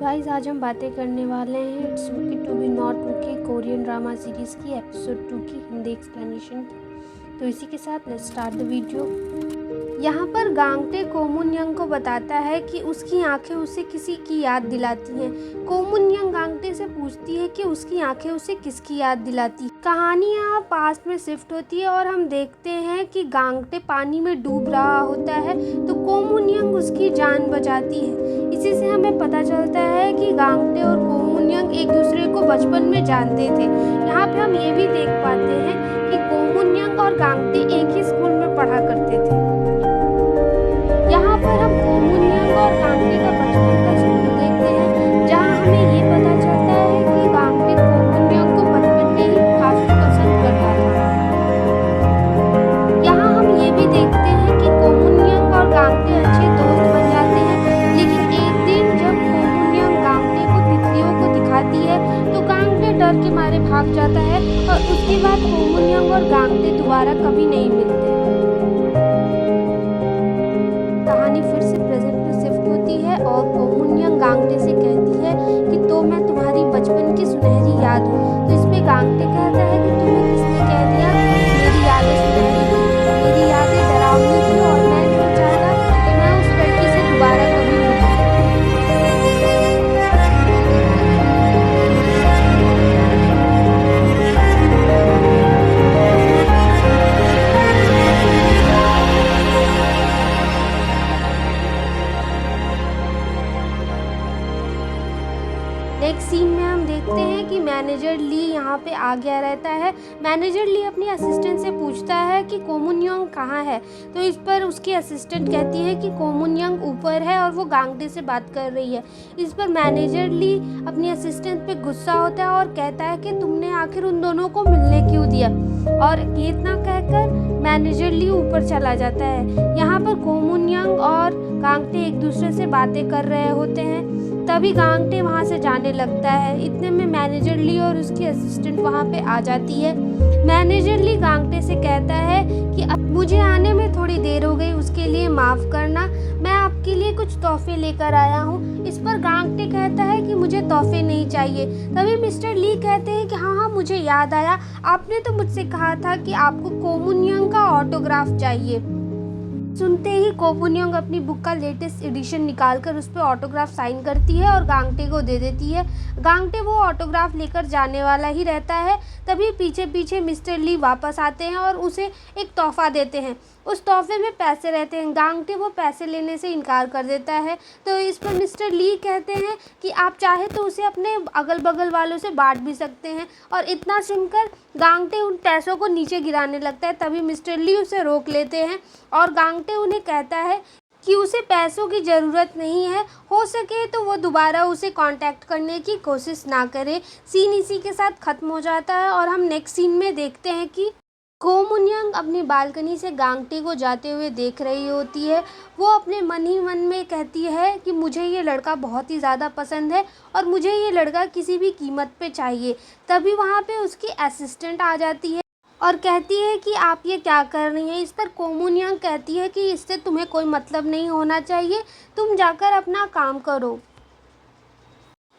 Guys आज हम बातें करने वाले हैं it's okay to be not okay Korean drama series की एपिसोड 2 की हिंदी एक्सप्लेनेशन की। तो इसी के साथ लेट्स स्टार्ट द वीडियो। यहाँ पर गांगटे कोमुन यंग को बताता है कि उसकी आंखें उसे किसी की याद दिलाती हैं। कोमुन यंग गांगटे से पूछती है कि उसकी आंखें उसे किसकी याद दिलाती। कहानी यहाँ पास्ट में शिफ्ट होती है और हम देखते हैं कि गांगटे पानी में डूब रहा होता है तो कोमुन यंग उसकी जान बचाती है। इसी से हमें पता चलता है कि गांगटे और कोमुन यंग एक दूसरे को बचपन में जानते थे। यहाँ पे हम ये भी देख पाते हैं कि कोमुन यंग और गांगटे एक ही स्कूल में पढ़ा करते थे। यहाँ पर हम कोमुन यंग और गांगटे का बचपन का स्कूल देखते हैं, जहाँ हमें ये पता चलता है कि गांगटे कोमुन यंग को बचपन में ही काफी पसंद करता था। यहाँ हम ये भी देखते हैं कि कोमुन यंग और गांगटे अच्छे दोस्त बन जाते हैं, लेकिन एक दिन जब कोमुन यंग गांगटे को तितलियों को दिखाती है तो गांगटे डर के मारे भाग जाता है और उसके बाद कोमुन यंग और गांगटे दोबारा कभी नहीं मिलते। कहानी फिर से प्रेजेंट में शिफ्ट होती है और कोमुन यंग गांगटे से कहती है कि तो मैं तुम्हारी बचपन की सुनहरी याद हूँ। तो इस पे गांगटे कहता है कि तुम्हें किसने कह दिया मेरी यादें सुनहरी थी, मेरी यादें डरावनी थी और मैं नहीं चाहता कि मैं उस लड़की से दोबारा कभी मिलूं। नेक्स्ट सीन में हम देखते हैं कि मैनेजर ली यहाँ पे आ गया रहता है। मैनेजर ली अपनी असिस्टेंट से पूछता है कि कोमुन यंग कहाँ है। तो इस पर उसकी असिस्टेंट कहती है कि कोमुन यंग ऊपर है और वो गांगटे से बात कर रही है। इस पर मैनेजर ली अपनी असिस्टेंट पे गुस्सा होता है और कहता है कि तुमने आखिर उन दोनों को मिलने क्यों दिया। और ये इतना कहकर मैनेजर ली ऊपर चला जाता है। यहाँ पर कोमुन यंग और गांगटे एक दूसरे से बातें कर रहे होते हैं, तभी गांगटे वहाँ से जाने लगता है। इतने में मैनेजर ली और उसकी असिस्टेंट वहाँ पे आ जाती है। मैनेजर ली गांगटे से कहता है कि अब मुझे आने में थोड़ी देर हो गई, उसके लिए माफ़ करना, मैं आपके लिए कुछ तोहफे लेकर आया हूँ। इस पर गांगटे कहता है कि मुझे तोहफे नहीं चाहिए। तभी मिस्टर ली कहते हैं कि हाँ मुझे याद आया, आपने तो मुझसे कहा था कि आपको कोमुन यंग का ऑटोग्राफ चाहिए। सुनते ही कोमुन यंग अपनी बुक का लेटेस्ट एडिशन निकालकर उस पर ऑटोग्राफ साइन करती है और गांगटे को दे देती है। गांगटे वो ऑटोग्राफ लेकर जाने वाला ही रहता है, तभी पीछे पीछे मिस्टर ली वापस आते हैं और उसे एक तोहफा देते हैं। उस तोहफे में पैसे रहते हैं। गांगटे वो पैसे लेने से इनकार कर देता है। तो इस पर मिस्टर ली कहते हैं कि आप चाहे तो उसे अपने अगल बगल वालों से बांट भी सकते हैं। और इतना सुनकर गांगटे उन पैसों को नीचे गिराने लगता है, तभी मिस्टर ली उसे रोक लेते हैं और गांगटे उन्हें कहता है कि उसे पैसों की ज़रूरत नहीं है, हो सके तो वो दोबारा उसे कांटेक्ट करने की कोशिश ना करे। सीन इसी के साथ ख़त्म हो जाता है और हम नेक्स्ट सीन में देखते हैं कि कोमुन यंग अपनी बालकनी से गांगटे को जाते हुए देख रही होती है। वो अपने मन ही मन में कहती है कि मुझे ये लड़का बहुत ही ज़्यादा पसंद है और मुझे ये लड़का किसी भी कीमत पे चाहिए। तभी वहाँ पे उसकी असिस्टेंट आ जाती है और कहती है कि आप ये क्या कर रही हैं। इस पर कोमुन यंग कहती है कि इससे तुम्हें कोई मतलब नहीं होना चाहिए, तुम जाकर अपना काम करो।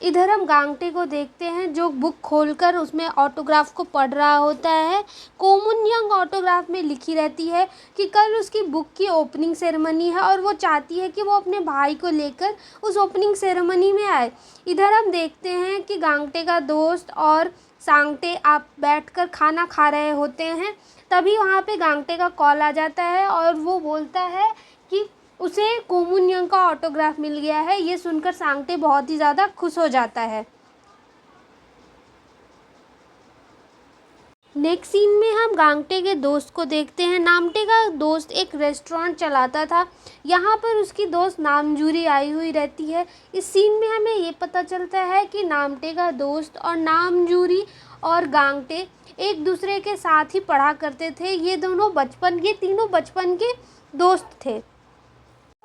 इधर हम गांगटे को देखते हैं जो बुक खोलकर उसमें ऑटोग्राफ को पढ़ रहा होता है। कोमुन यंग ऑटोग्राफ में लिखी रहती है कि कल उसकी बुक की ओपनिंग सेरेमनी है और वो चाहती है कि वो अपने भाई को लेकर उस ओपनिंग सेरेमनी में आए। इधर हम देखते हैं कि गांगटे का दोस्त और सांगटे आप बैठकर खाना खा रहे होते हैं। तभी वहाँ पे गांगटे का कॉल आ जाता है और वो बोलता है कि उसे कोमुन यंग का ऑटोग्राफ मिल गया है। ये सुनकर सांगटे बहुत ही ज़्यादा खुश हो जाता है। नेक्स्ट सीन में हम गांगटे के दोस्त को देखते हैं। नामटे का दोस्त एक रेस्टोरेंट चलाता था। यहाँ पर उसकी दोस्त नामजूरी आई हुई रहती है। इस सीन में हमें ये पता चलता है कि नामटे का दोस्त और नामजूरी और गांगटे एक दूसरे के साथ ही पढ़ा करते थे। ये तीनों बचपन के दोस्त थे।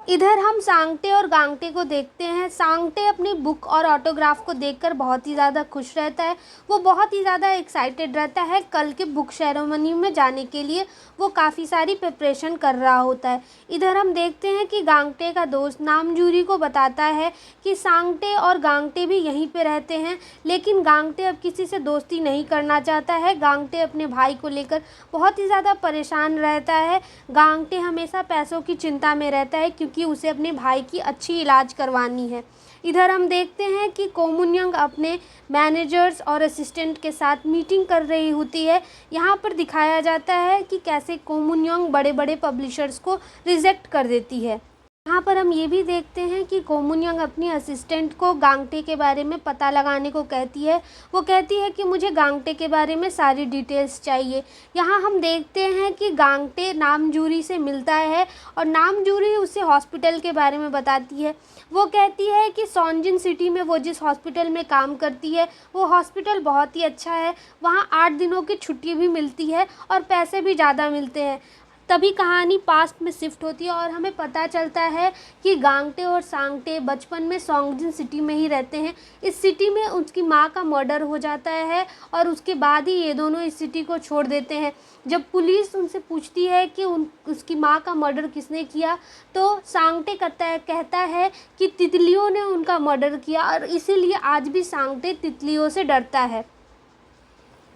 इधर हम सांगटे और गांगटे को देखते हैं। सांगटे अपनी बुक और ऑटोग्राफ को देखकर बहुत ही ज़्यादा खुश रहता है। वो बहुत ही ज़्यादा एक्साइटेड रहता है कल के बुक सेरेमनी में जाने के लिए। वो काफ़ी सारी प्रिपरेशन कर रहा होता है। इधर हम देखते हैं कि गांगटे का दोस्त नामजूरी को बताता है कि सांगटे और गांगटे भी यहीं पे रहते हैं, लेकिन गांगटे अब किसी से दोस्ती नहीं करना चाहता है। गांगटे अपने भाई को लेकर बहुत ही ज़्यादा परेशान रहता है। गांगटे हमेशा पैसों की चिंता में रहता है क्योंकि उसे अपने भाई की अच्छी इलाज करवानी है। इधर हम देखते हैं कि कोमुन्यंग अपने मैनेजर्स और असिस्टेंट के साथ मीटिंग कर रही होती है। यहाँ पर दिखाया जाता है कि कैसे कोमुन्यंग बड़े बड़े पब्लिशर्स को रिजेक्ट कर देती है। यहाँ पर हम ये भी देखते हैं कि कोमुन्यंग अपनी असिस्टेंट को गांगटे के बारे में पता लगाने को कहती है। वो कहती है कि मुझे गांगटे के बारे में सारी डिटेल्स चाहिए। यहाँ हम देखते हैं कि गांगटे नामजूरी से मिलता है और नामजूरी उसे हॉस्पिटल के बारे में बताती है। वो कहती है कि सोनजिन सिटी में वो जिस हॉस्पिटल में काम करती है वो हॉस्पिटल बहुत ही अच्छा है। वहाँ 8 दिनों की छुट्टी भी मिलती है और पैसे भी ज़्यादा मिलते हैं। तभी कहानी पास्ट में शिफ्ट होती है और हमें पता चलता है कि गांगटे और सांगटे बचपन में सोंगजिन सिटी में ही रहते हैं। इस सिटी में उसकी माँ का मर्डर हो जाता है और उसके बाद ही ये दोनों इस सिटी को छोड़ देते हैं। जब पुलिस उनसे पूछती है कि उसकी माँ का मर्डर किसने किया, तो सांगटे कहता है कि तितलियों ने उनका मर्डर किया और इसीलिए आज भी सांगटे तितलियों से डरता है।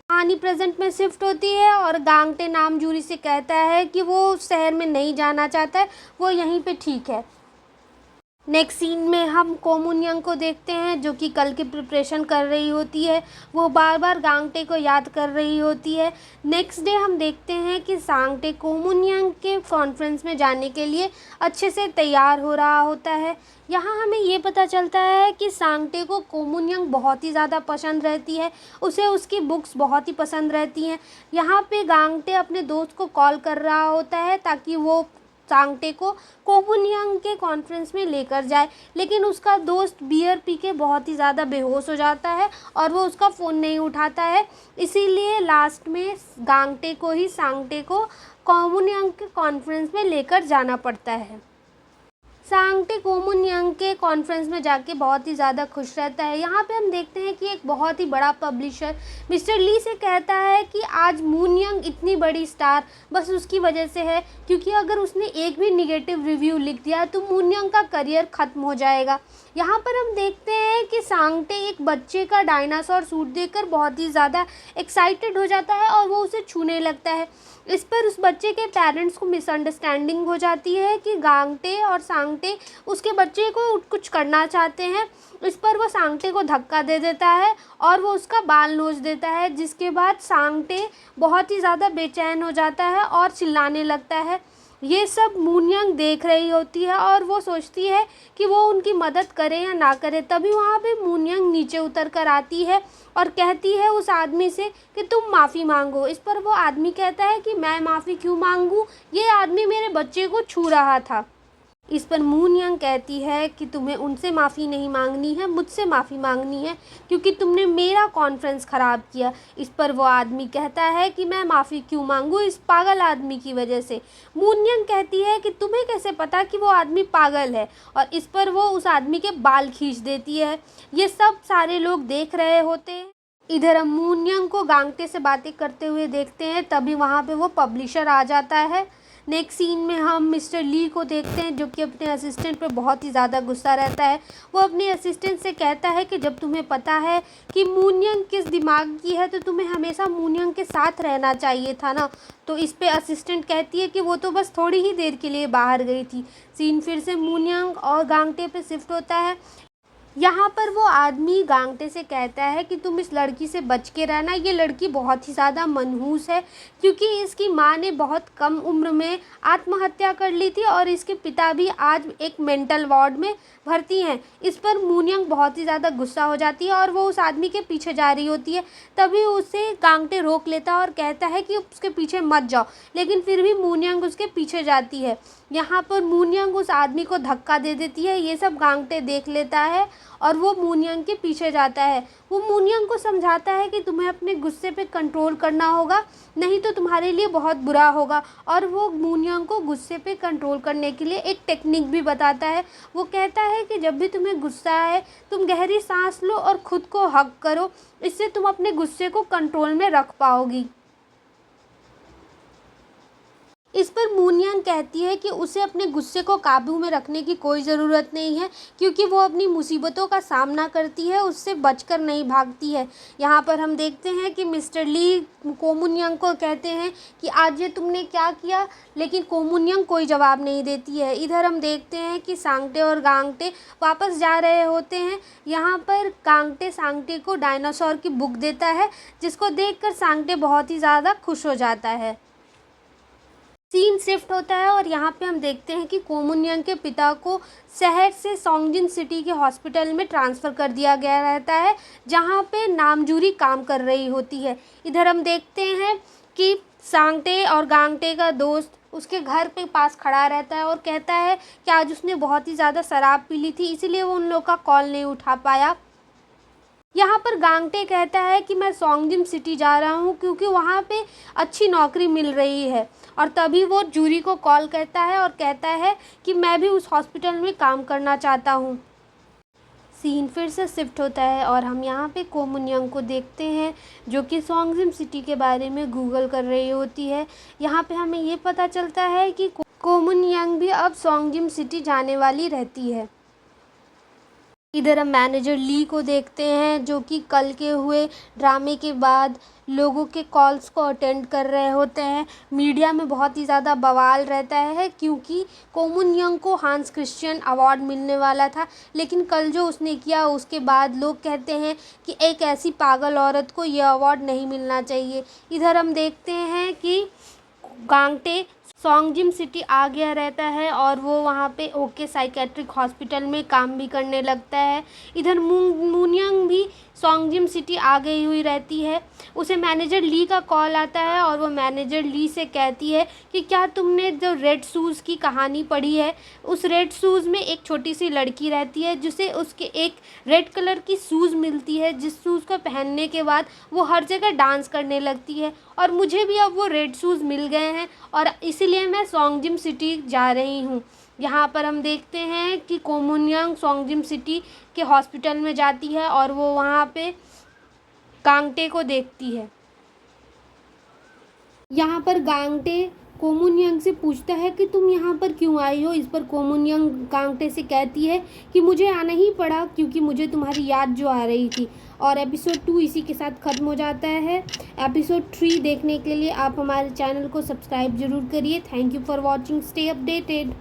कहानी प्रेजेंट में शिफ्ट होती है और गांगटे नामजूरी से कहता है कि वो शहर में नहीं जाना चाहता है, वो यहीं पे ठीक है। नेक्स्ट सीन में हम कोमुन्यंग को देखते हैं जो कि कल की प्रिपरेशन कर रही होती है। वो बार बार गांगटे को याद कर रही होती है। नेक्स्ट डे हम देखते हैं कि सांगटे कोमुन्यंग के कॉन्फ्रेंस में जाने के लिए अच्छे से तैयार हो रहा होता है। यहाँ हमें ये पता चलता है कि सांगटे को कोमुन्यंग बहुत ही ज़्यादा पसंद रहती है। उसे उसकी बुक्स बहुत ही पसंद रहती हैं। यहाँ पे गांगटे अपने दोस्त को कॉल कर रहा होता है ताकि वो सांगटे को कोमुन्यंग के कॉन्फ्रेंस में लेकर जाए, लेकिन उसका दोस्त बियर पी के बहुत ही ज़्यादा बेहोश हो जाता है और वो उसका फ़ोन नहीं उठाता है। इसीलिए लास्ट में गांगटे को ही सांगटे को कोमुन्यंग के कॉन्फ्रेंस में लेकर जाना पड़ता है। सांगटे कोमुन्यंग के कॉन्फ्रेंस में जाके बहुत ही ज़्यादा खुश रहता है। यहाँ पे हम देखते हैं कि एक बहुत ही बड़ा पब्लिशर मिस्टर ली से कहता है कि आज मूनयंग इतनी बड़ी स्टार बस उसकी वजह से है, क्योंकि अगर उसने एक भी निगेटिव रिव्यू लिख दिया तो मूनयंग का करियर ख़त्म हो जाएगा। यहाँ पर हम देखते हैं कि सांगटे एक बच्चे का डायनासोर सूट देखकर बहुत ही ज़्यादा एक्साइटेड हो जाता है और वो उसे छूने लगता है। इस पर उस बच्चे के पेरेंट्स को मिसअंडरस्टैंडिंग हो जाती है कि गांगटे और सांगटे उसके बच्चे को कुछ करना चाहते हैं। इस पर वो सांगटे को धक्का दे देता है और वो उसका बाल नोच देता है, जिसके बाद सांगटे बहुत ही ज़्यादा बेचैन हो जाता है और चिल्लाने लगता है। ये सब मूनयंग देख रही होती है और वो सोचती है कि वो उनकी मदद करे या ना करे। तभी वहाँ पे मूनयंग नीचे उतर कर आती है और कहती है उस आदमी से कि तुम माफ़ी मांगो। इस पर वो आदमी कहता है कि मैं माफ़ी क्यों मांगूँ, ये आदमी मेरे बच्चे को छू रहा था। इस पर मूनयंग कहती है कि तुम्हें उनसे माफ़ी नहीं मांगनी है, मुझसे माफ़ी मांगनी है, क्योंकि तुमने मेरा कॉन्फ्रेंस ख़राब किया। इस पर वो आदमी कहता है कि मैं माफ़ी क्यों मांगूँ इस पागल आदमी की वजह से। मूनयंग कहती है कि तुम्हें कैसे पता कि वो आदमी पागल है, और इस पर वो उस आदमी के बाल खींच देती है। ये सब सारे लोग देख रहे होते हैं। इधर हम मूनयंग को गांगटे से बातें करते हुए देखते हैं। तभी वहाँ पे वो पब्लिशर आ जाता है। नेक्स्ट सीन में हम मिस्टर ली को देखते हैं जो कि अपने असिस्टेंट पर बहुत ही ज़्यादा गुस्सा रहता है। वो अपने असिस्टेंट से कहता है कि जब तुम्हें पता है कि मूनयंग किस दिमाग की है तो तुम्हें हमेशा मूनयंग के साथ रहना चाहिए था ना। तो इस पे असिस्टेंट कहती है कि वो तो बस थोड़ी ही देर के लिए बाहर गई थी। सीन फिर से मूनयंग और गांगटे पे शिफ्ट होता है। यहाँ पर वो आदमी गांगटे से कहता है कि तुम इस लड़की से बच के रहना, ये लड़की बहुत ही ज़्यादा मनहूस है, क्योंकि इसकी माँ ने बहुत कम उम्र में आत्महत्या कर ली थी और इसके पिता भी आज एक मेंटल वार्ड में भर्ती हैं। इस पर मूनयंग बहुत ही ज़्यादा गुस्सा हो जाती है और वो उस आदमी के पीछे जा रही होती है। तभी उसे गांगटे रोक लेता है और कहता है कि उसके पीछे मत जाओ, लेकिन फिर भी मूनयंग उसके पीछे जाती है। यहाँ पर मूनयंग उस आदमी को धक्का दे देती है। ये सब गांगटे देख लेता है और वो मूनयंग के पीछे जाता है। वो मूनयंग को समझाता है कि तुम्हें अपने गुस्से पे कंट्रोल करना होगा, नहीं तो तुम्हारे लिए बहुत बुरा होगा। और वो मूनयंग को गुस्से पे कंट्रोल करने के लिए एक टेक्निक भी बताता है। वो कहता है कि जब भी तुम्हें गुस्सा आए तुम गहरी सांस लो और खुद को हग करो, इससे तुम अपने गुस्से को कंट्रोल में रख पाओगी। इस पर मूनयंग कहती है कि उसे अपने गुस्से को काबू में रखने की कोई ज़रूरत नहीं है, क्योंकि वो अपनी मुसीबतों का सामना करती है, उससे बचकर नहीं भागती है। यहाँ पर हम देखते हैं कि मिस्टर ली कोमुनयंग को कहते हैं कि आज ये तुमने क्या किया, लेकिन कोमुनयंग कोई जवाब नहीं देती है। इधर हम देखते हैं कि सांगटे और गांगटे वापस जा रहे होते हैं। यहाँ पर गांगटे सांगटे को डायनासोर की बुक देता है, जिसको देखकर सांगटे बहुत ही ज़्यादा खुश हो जाता है। सीन शिफ्ट होता है और यहाँ पे हम देखते हैं कि कोमुनयंग के पिता को शहर से सोंगजिन सिटी के हॉस्पिटल में ट्रांसफ़र कर दिया गया रहता है, जहाँ पे नामजूरी काम कर रही होती है। इधर हम देखते हैं कि सांगटे और गांगटे का दोस्त उसके घर पे पास खड़ा रहता है और कहता है कि आज उसने बहुत ही ज़्यादा शराब पी ली थी, इसीलिए वो उन लोग का कॉल नहीं उठा पाया। यहाँ पर गांगटे कहता है कि मैं सोंगजिन सिटी जा रहा हूँ क्योंकि वहाँ पे अच्छी नौकरी मिल रही है। और तभी वो जूरी को कॉल करता है और कहता है कि मैं भी उस हॉस्पिटल में काम करना चाहता हूँ। सीन फिर से शिफ्ट होता है और हम यहाँ पे कोमुनयंग को देखते हैं, जो कि सोंगजिन सिटी के बारे में गूगल कर रही होती है। यहाँ पे हमें ये पता चलता है कि कोमुनयंग भी अब सोंगजिन सिटी जाने वाली रहती है। इधर हम मैनेजर ली को देखते हैं, जो कि कल के हुए ड्रामे के बाद लोगों के कॉल्स को अटेंड कर रहे होते हैं। मीडिया में बहुत ही ज़्यादा बवाल रहता है, क्योंकि कोमुनयंग को हांस क्रिश्चियन अवार्ड मिलने वाला था, लेकिन कल जो उसने किया उसके बाद लोग कहते हैं कि एक ऐसी पागल औरत को यह अवार्ड नहीं मिलना चाहिए। इधर हम देखते हैं कि गांगटे सोंगजिन सिटी आ गया रहता है और वो वहाँ पे ओके साइकेट्रिक हॉस्पिटल में काम भी करने लगता है। इधर मूनयंग भी सोंगजिन सिटी आ गई हुई रहती है। उसे मैनेजर ली का कॉल आता है और वो मैनेजर ली से कहती है कि क्या तुमने जो रेड शूज़ की कहानी पढ़ी है। उस रेड शूज़ में एक छोटी सी लड़की रहती है, जिसे उसके एक रेड कलर की शूज़ मिलती है, जिस शूज़ को पहनने के बाद वो हर जगह डांस करने लगती है। और मुझे भी अब वो रेड शूज़ मिल गए हैं और इसीलिए मैं सोंगजिन सिटी जा रही हूँ। यहाँ पर हम देखते हैं कि कोमुनयंग सोंगजिन सिटी के हॉस्पिटल में जाती है और वो वहाँ पे गांगटे को देखती है। यहाँ पर गांगटे कोमुनयंग से पूछता है कि तुम यहाँ पर क्यों आई हो। इस पर कोमुनयंग गांगटे से कहती है कि मुझे आना ही पड़ा क्योंकि मुझे तुम्हारी याद जो आ रही थी। और एपिसोड 2 इसी के साथ ख़त्म हो जाता है। एपिसोड 3 देखने के लिए आप हमारे चैनल को सब्सक्राइब ज़रूर करिए। Thank you for watching. Stay updated.